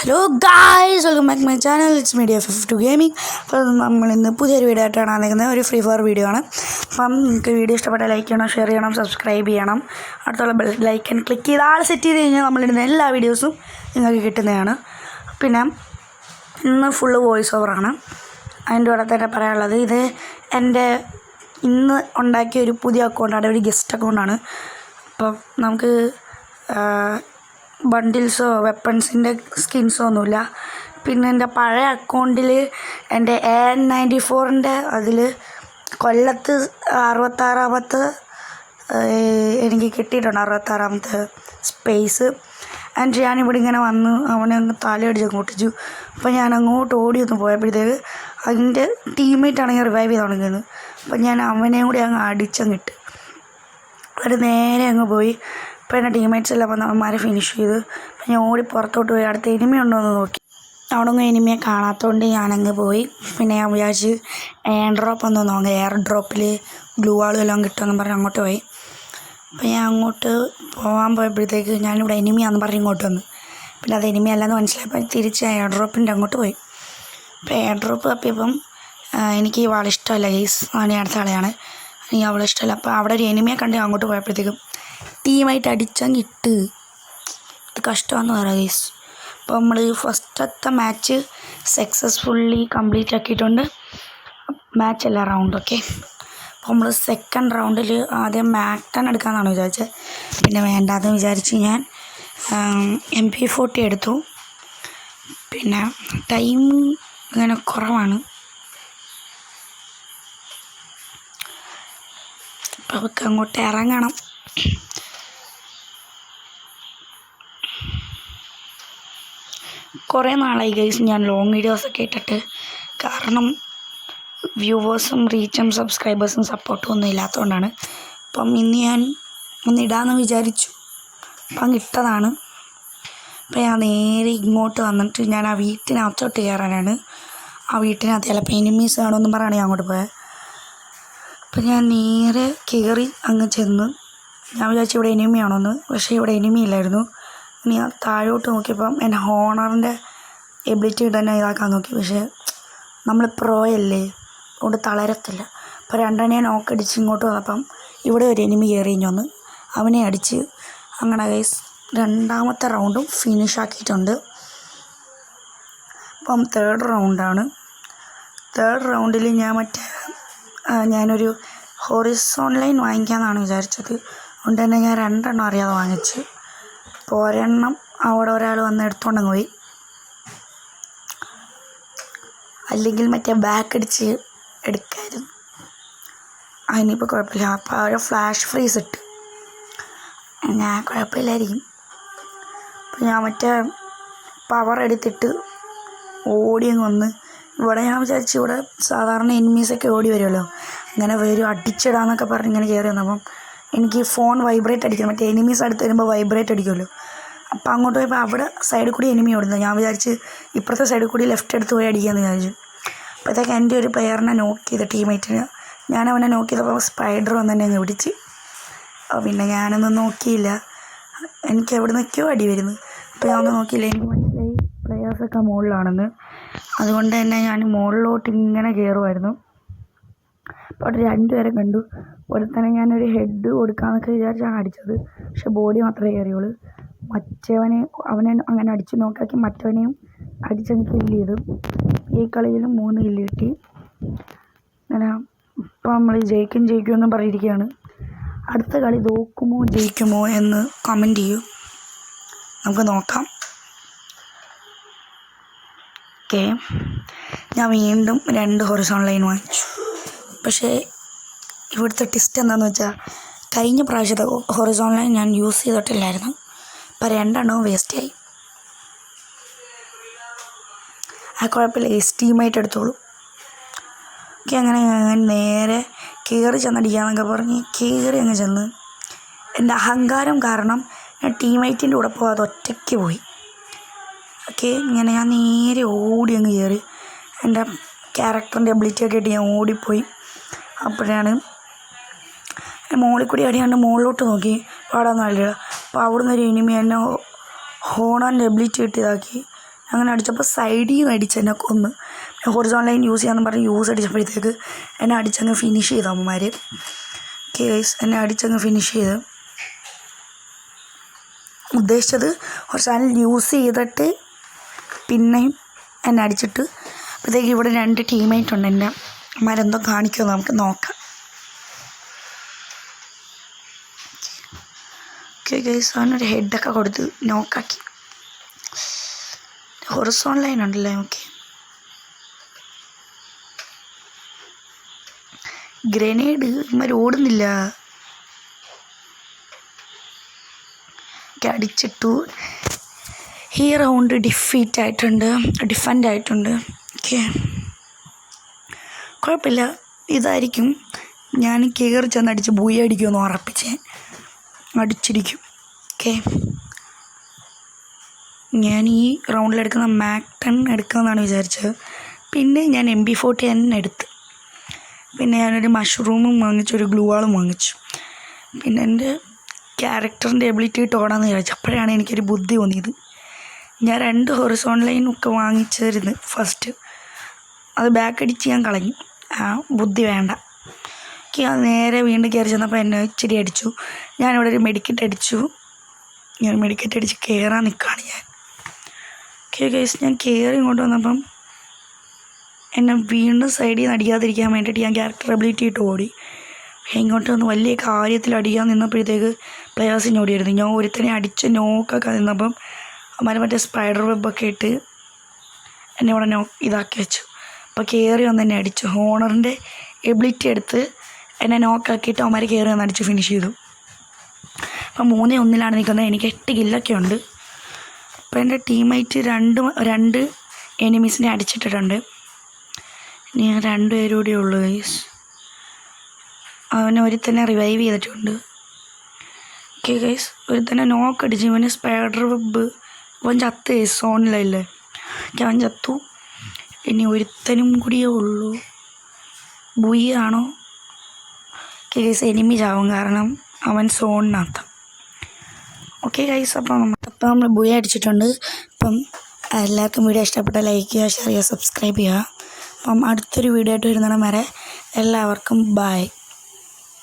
Hello guys, welcome back my channel. It's media 52 gaming. അപ്പോൾ നമ്മളിന്ന് പുതിയൊരു വീഡിയോ ആയിട്ടാണ് വന്നിരിക്കുന്നത്. ഒരു ഫ്രീ ഫയർ വീഡിയോ ആണ്. അപ്പം നിങ്ങൾക്ക് വീഡിയോ ഇഷ്ടപ്പെട്ടാൽ ലൈക്ക് ചെയ്യണം, ഷെയർ ചെയ്യണം, സബ്സ്ക്രൈബ് ചെയ്യണം. അടുത്തുള്ള ലൈക്കൻ ക്ലിക്ക് ചെയ്ത് ആൾ സെറ്റ് ചെയ്ത് കഴിഞ്ഞാൽ നമ്മളിടുന്ന എല്ലാ വീഡിയോസും നിങ്ങൾക്ക് കിട്ടുന്നതാണ്. പിന്നെ ഇന്ന് ഫുള്ള് വോയിസ് ഓവറാണ്. അതിൻ്റെ കൂടെ തന്നെ പറയാനുള്ളത്, ഇത് എൻ്റെ ഇന്ന് ഉണ്ടാക്കിയ ഒരു പുതിയ അക്കൗണ്ടാണ്, ഒരു ഗസ്റ്റ് അക്കൗണ്ടാണ്. അപ്പം നമുക്ക് ബണ്ടിൽസോ വെപ്പൺസിൻ്റെ സ്കിൻസോ ഒന്നുമില്ല. പിന്നെ എൻ്റെ പഴയ അക്കൗണ്ടിൽ എൻ്റെ AN94ൻ്റെ അതിൽ കൊല്ലത്ത് 66ാമത്തെ എനിക്ക് കിട്ടിയിട്ടുണ്ട്, 66ാമത്തെ സ്പേസ്. എന്നിട്ട് ഞാനിവിടെ ഇങ്ങനെ വന്ന് അവനെ അങ്ങ് തലയടിച്ച് പൊട്ടിച്ചു. അപ്പോൾ ഞാൻ അങ്ങോട്ട് ഓടിയൊന്ന് പോയപ്പോഴത്തേക്ക് അതിൻ്റെ ടീംമേറ്റാണെങ്കിൽ റിവൈവ് ചെയ്ത് തുടങ്ങിയത്. അപ്പം ഞാൻ അവനെയും കൂടി അങ്ങ് അടിച്ചങ്ങിട്ട് അവർ നേരെ അങ്ങ് പോയി. അപ്പോൾ എൻ്റെ ടീംമേറ്റ്സ് എല്ലാം വന്ന് അവന്മാരെ ഫിനിഷ് ചെയ്ത്. അപ്പം ഞാൻ ഓടി പുറത്തോട്ട് പോയി അടുത്ത എനിമി ഉണ്ടോ എന്ന് നോക്കി. അവിടെ ഒന്നും എനിമിയെ കാണാത്തതുകൊണ്ട് ഞാനങ്ങ് പോയി. പിന്നെ ഞാൻ വിചാരിച്ച് എയർ ഡ്രോപ്പ് ഒന്ന് നോക്കാം, എയർ ഡ്രോപ്പിൽ ഗ്ലൂ വാളും എല്ലാം കിട്ടുമെന്ന് പറഞ്ഞ് അങ്ങോട്ട് പോയി. അപ്പോൾ ഞാൻ അങ്ങോട്ട് പോകാൻ പോയപ്പോഴത്തേക്ക് ഞാനിവിടെ എനിമിയാണെന്ന് പറഞ്ഞ് ഇങ്ങോട്ട് വന്നു. പിന്നെ അത് എനിമി അല്ലെന്ന് മനസ്സിലായപ്പോൾ തിരിച്ച് എയർ ഡ്രോപ്പിൻ്റെ അങ്ങോട്ട് പോയി. അപ്പോൾ എയർ ഡ്രോപ്പ് തപ്പിയപ്പം എനിക്ക് ഈ വാൾ ഇഷ്ടമല്ല ഗൈസ്, അവനെ അടുത്ത ആളെയാണ്, എനിക്ക് അവളെ ഇഷ്ടമല്ല. അപ്പോൾ അവിടെ ഒരു എനിമിയെ കണ്ട് അങ്ങോട്ട് പോയപ്പോഴത്തേക്കും ടീമായിട്ട് അടിച്ചങ്ങിട്ട് ഇത് കഷ്ടമാണെന്ന് പറയാം ഗൈസ്. അപ്പോൾ നമ്മൾ ഫസ്റ്റത്തെ മാച്ച് സക്സസ്ഫുള്ളി കംപ്ലീറ്റ് ആക്കിയിട്ടുണ്ട്. മാച്ചല്ല, റൗണ്ട്. ഓക്കെ, അപ്പോൾ നമ്മൾ സെക്കൻഡ് റൗണ്ടിൽ ആദ്യം മാക്ടൺ എടുക്കാമെന്നാണ് വിചാരിച്ചത്. പിന്നെ വേണ്ടാന്ന് വിചാരിച്ച് ഞാൻ MP40 എടുത്തു. പിന്നെ ടൈം അങ്ങനെ കുറവാണ്, അപ്പോൾ അവർക്ക് അങ്ങോട്ട് ഇറങ്ങണം. കുറേ നാളായി ഗൈസ് ഞാൻ ലോങ് വീഡിയോസൊക്കെ ഇട്ടിട്ട്, കാരണം വ്യൂവേഴ്സും റീച്ചും സബ്സ്ക്രൈബേഴ്സും സപ്പോർട്ടും ഒന്നും ഇല്ലാത്തതുകൊണ്ടാണ്. അപ്പം ഇന്ന് ഞാൻ ഒന്നിടാമെന്ന് വിചാരിച്ചു, അപ്പം അങ്ങ് ഇട്ടതാണ്. അപ്പം ഞാൻ നേരെ ഇങ്ങോട്ട് വന്നിട്ട് ഞാൻ ആ വീട്ടിനകത്തോട്ട് കയറാനാണ്. ആ വീട്ടിനകത്ത് ചിലപ്പോൾ എനിമീസ് കാണുമെന്നും പറഞ്ഞാണ് ഞാൻ അങ്ങോട്ട് പോയത്. അപ്പം ഞാൻ നേരെ കയറി അങ്ങ് ചെന്ന് ഞാൻ വിചാരിച്ചു ഇവിടെ എനിമിയാണോന്ന്, പക്ഷേ ഇവിടെ എനിമി ഇല്ലായിരുന്നു. ഇനി ഞാൻ താഴോട്ട് നോക്കിയപ്പം എൻ്റെ ഹോണറിൻ്റെ എബിലിറ്റി തന്നെ ഇതാക്കാൻ നോക്കി, പക്ഷേ നമ്മൾ പ്രോയല്ലേ, അതുകൊണ്ട് തളരത്തില്ല. അപ്പോൾ രണ്ടെണ്ണയെ നോക്കടിച്ച് ഇങ്ങോട്ട് വന്നപ്പം ഇവിടെ ഒരു എനിമി കയറി വന്ന് അവനെ അടിച്ച് അങ്ങനെ ഗൈസ് രണ്ടാമത്തെ റൗണ്ടും ഫിനിഷാക്കിയിട്ടുണ്ട്. അപ്പം തേർഡ് റൗണ്ടാണ്. തേർഡ് റൗണ്ടിൽ ഞാനൊരു ഹൊറിസോൺ ലൈൻ വാങ്ങിക്കാമെന്നാണ് വിചാരിച്ചത്. അതുകൊണ്ട് തന്നെ ഞാൻ 2 എണ്ണം അറിയാതെ വാങ്ങിച്ച്. അപ്പോൾ ഒരെണ്ണം അവിടെ ഒരാൾ വന്ന് എടുത്തുകൊണ്ടങ്ങ് പോയി, അല്ലെങ്കിൽ മറ്റേ ബാക്ക് അടിച്ച് എടുക്കായിരുന്നു. അതിനിപ്പോൾ കുഴപ്പമില്ല. അപ്പോൾ അവർ ഫ്ലാഷ് ഫ്രീസ് ഇട്ട് ഞാൻ കുഴപ്പമില്ലായിരിക്കും. അപ്പോൾ ഞാൻ മറ്റേ പവർ എടുത്തിട്ട് ഓടിയങ്ങ് വന്ന് ഇവിടെ ഞാൻ വിചാരിച്ചു ഇവിടെ സാധാരണ എനിമീസൊക്കെ ഓടി വരുമല്ലോ, അങ്ങനെ വരും അടിച്ചിടാന്നൊക്കെ പറഞ്ഞ് ഇങ്ങനെ കയറി വന്നപ്പം എനിക്ക് ഫോൺ വൈബ്രേറ്റ് അടിക്കണം. മറ്റേ എനിമീസ് അടുത്ത് വരുമ്പോൾ വൈബ്രേറ്റ് അടിക്കുമല്ലോ. അപ്പോൾ അങ്ങോട്ട് പോയപ്പോൾ അവിടെ സൈഡിൽ കൂടി എനിമി ഓടുന്നത്. ഞാൻ വിചാരിച്ച് ഇപ്പുറത്തെ സൈഡിൽ കൂടി ലെഫ്റ്റ് എടുത്ത് പോയി അടിക്കാമെന്ന് വിചാരിച്ചു. അപ്പോഴത്തേക്ക് എൻ്റെ ഒരു പ്ലെയറിനെ നോക്ക് ചെയ്ത ടീമേറ്റിന് ഞാൻ അവനെ നോക്ക് ചെയ്തപ്പോൾ സ്പൈഡർ വന്ന് തന്നെ അങ്ങ് പിടിച്ച്. പിന്നെ ഞാനൊന്നും നോക്കിയില്ല, എനിക്ക് എവിടെ നിൽക്കുകയോ അടി വരുന്നു. അപ്പോൾ ഞാനൊന്നും നോക്കിയില്ല, എനിക്ക് മനസ്സിലായി പ്ലെയേഴ്സൊക്കെ മുകളിലാണെന്ന്. അതുകൊണ്ട് തന്നെ ഞാൻ മുകളിലോട്ട് ഇങ്ങനെ കയറുമായിരുന്നു. അപ്പോൾ അവിടെ 2 പേരെ കണ്ടു. ഒരുത്തനെ ഞാനൊരു ഹെഡ് കൊടുക്കാമെന്നൊക്കെ വിചാരിച്ചാണ് അടിച്ചത്, പക്ഷെ ബോഡി മാത്രമേ കയറിയുള്ളൂ. അവനെ അങ്ങനെ അടിച്ച് നോക്കാക്കി മറ്റവനെയും അടിച്ചങ്ങ് കില്ല് ചെയ്തു. ഈ കളിയിലും 3 കില്ല് കിട്ടി. അങ്ങനെ ഇപ്പോൾ നമ്മൾ ജയിക്കുമെന്ന് പറഞ്ഞിരിക്കുകയാണ്. അടുത്ത കളി തോക്കുമോ ജയിക്കുമോ എന്ന് കമൻറ്റ് ചെയ്യൂ, നമുക്ക് നോക്കാം. ഓക്കെ, ഞാൻ വീണ്ടും 2 ഹൊറിസോൺ ലൈൻ വാങ്ങിച്ചു. പക്ഷേ ഇവിടുത്തെ ട്വിസ്റ്റ് എന്താണെന്ന് വെച്ചാൽ കഴിഞ്ഞ പ്രാവശ്യത്തെ ഹൊറിസോൺ ലൈൻ ഞാൻ യൂസ് ചെയ്തിട്ടില്ലായിരുന്നു. അപ്പോൾ 2 എണ്ണവും വേസ്റ്റായി. ആ കുഴപ്പമില്ല, ടീമായിട്ട് എടുത്തോളൂ. ഓക്കെ, അങ്ങനെ ഞാൻ നേരെ കയറി ചെന്നടിക്കാമെന്നൊക്കെ പറഞ്ഞ് കയറി അങ്ങ് ചെന്ന് എൻ്റെ അഹങ്കാരം കാരണം ഞാൻ ടീമേറ്റിൻ്റെ കൂടെ പോകാതെ ഒറ്റയ്ക്ക് പോയി. ഓക്കെ, ഇങ്ങനെ ഞാൻ നേരെ ഓടി അങ്ങ് കയറി എൻ്റെ ക്യാരക്ടറിൻ്റെ എബിലിറ്റിയൊക്കെ ആയിട്ട് ഞാൻ ഓടിപ്പോയി. അപ്പോഴാണ് മുകളിൽ കൂടി അടിയാണ്ട് മുകളിലോട്ട് നോക്കി, പാടാന്ന് അറിയില്ല. അപ്പോൾ അവിടെ നിന്ന് ഒരു എനിമി എന്നെ ഹോണറിൻ്റെ എബിലിറ്റി ഇട്ട് ഇതാക്കി. അങ്ങനെ അടിച്ചപ്പോൾ സൈഡിൽ നിന്ന് അടിച്ച് എന്നെ കൊന്ന്. ഹൊറിസോൺ ലൈൻ യൂസ് ചെയ്യാമെന്ന് പറഞ്ഞ് അടിച്ചപ്പോഴത്തേക്ക് എന്നെ അടിച്ചങ്ങ് ഫിനിഷ് ചെയ്തു അമ്മമാർ. കേസ് എന്നെ അടിച്ചങ്ങ് ഫിനിഷ് ചെയ്ത്. ഉദ്ദേശിച്ചത് ഹൊറിസോൺ യൂസ് ചെയ്തിട്ട് പിന്നെയും എന്നെ അടിച്ചിട്ട്. അപ്പോഴത്തേക്ക് ഇവിടെ 2 ടീമേറ്റ് ഉണ്ട്. എൻ്റെ അമ്മമാരെന്തോ കാണിക്കുമെന്ന് നമുക്ക് നോക്കാം. ഓക്കെ ഗൈസ്, അവനൊരു ഹെഡൊക്കെ കൊടുത്ത് നോക്കാക്കി. ഹൊറിസോൺ ലൈൻ ഉണ്ടല്ലേ. ഓക്കെ, ഗ്രനേഡ് ഇവന്മാർ ഓടുന്നില്ല. അടിച്ചിട്ടു. ഈ റൗണ്ട് ഡിഫെൻഡ് ആയിട്ടുണ്ട്. ഓക്കെ, കുഴപ്പമില്ല. ഇതായിരിക്കും ഞാൻ കയറി ചെന്ന് അടിച്ച് ബൂയി അടിക്കുമെന്ന് ഉറപ്പിച്ച് അടിച്ചിരിക്കും. ഓക്കെ, ഞാൻ ഈ റൗണ്ടിലെടുക്കുന്ന മാക് 10 എടുക്കാമെന്നാണ് വിചാരിച്ചത്. പിന്നെ ഞാൻ MP40 തന്നെ എടുത്ത്. പിന്നെ ഞാനൊരു മഷ്റൂമും വാങ്ങിച്ചു, ഒരു ഗ്ലൂ വാളും വാങ്ങിച്ചു. പിന്നെ എൻ്റെ ക്യാരക്ടറിൻ്റെ എബിലിറ്റി ഇട്ട് ഓടാമെന്ന് വിചാരിച്ചു. അപ്പോഴാണ് എനിക്കൊരു ബുദ്ധി തോന്നിയത്. ഞാൻ 2 ഹൊറിസോൺ ലൈനൊക്കെ വാങ്ങിച്ചിരുന്നു ഫസ്റ്റ്. അത് ബാക്ക് അടിച്ച് ഞാൻ കളഞ്ഞു. ബുദ്ധി വേണ്ട. എനിക്ക് അത് നേരെ വീണ്ടും കയറി ചെന്നപ്പോൾ എന്നെ ഇച്ചിരി അടിച്ചു. ഞാനിവിടെ ഒരു മെഡിക്കറ്റ് അടിച്ചു. ഞാൻ മെഡിക്കറ്റ് അടിച്ച് കയറാൻ നിൽക്കുകയാണ് ഞാൻ. ഓക്കെ ഗൈസ്, ഞാൻ കയറി ഇങ്ങോട്ട് വന്നപ്പം എന്നെ വീണ്ടും സൈഡിൽ നിന്ന് അടിക്കാതിരിക്കാൻ വേണ്ടിയിട്ട് ഞാൻ ക്യാരക്ടർ എബിലിറ്റി ഇട്ട് ഓടി. ഇങ്ങോട്ട് വന്ന് വലിയ കാര്യത്തിൽ അടിക്കാൻ നിന്നപ്പോഴത്തേക്ക് പ്ലെയേഴ്സിന് ഓടിയായിരുന്നു. ഞാൻ ഒരുത്തനെ അടിച്ച് നോക്കൊക്കെ നിന്നപ്പം അവന്മാർ മറ്റേ സ്പൈഡർ വെബൊക്കെ ഇട്ട് എന്നെ ഇവിടെ ഇതാക്കി വെച്ചു. അപ്പോൾ കയറി വന്ന് എന്നെ അടിച്ചു. ഹോണറിൻ്റെ എബിലിറ്റി എടുത്ത് എന്നെ നോക്കാക്കിയിട്ട് അവന്മാർ കയറി വന്ന് അടിച്ച് ഫിനിഷ് ചെയ്തു. അപ്പം 3-1 നിൽക്കുന്നത്. എനിക്ക് 8 കില്ലൊക്കെ ഉണ്ട്. അപ്പോൾ എൻ്റെ ടീമേറ്റ് 2 എനിമീസിനെ അടിച്ചിട്ടിട്ടുണ്ട്. ഇനി 2 പേരും കൂടെ ഉള്ളു ഗൈസ്. അവനെ ഒരുത്തന്നെ റിവൈവ് ചെയ്തിട്ടുണ്ട്. ഓക്കെ ഗൈസ്, ഒരുത്തന്നെ നോക്കടിച്ച്. ഇവന് സ്പൈഡർ വെബ്. അവൻ ചത്ത് സോണിലല്ലേ. അവൻ ചത്തു. ഇനി ഒരുത്തനും കൂടിയേ ഉള്ളൂ. ബുയി ആണോ? ഓക്കെ ഗൈസ്, എനിമി ചാവും, കാരണം അവൻ സോണിനകത്ത്. ഓക്കെ ഗൈസ്, അപ്പോൾ നമ്മൾ ബുയി അടിച്ചിട്ടുണ്ട്. അപ്പം എല്ലാവർക്കും വീഡിയോ ഇഷ്ടപ്പെട്ടാൽ ലൈക്ക് ചെയ്യുക, ഷെയർ ചെയ്യുക, സബ്സ്ക്രൈബ് ചെയ്യുക. അപ്പം അടുത്തൊരു വീഡിയോ ആയിട്ട് വരുന്നിടം വരെ എല്ലാവർക്കും ബൈ.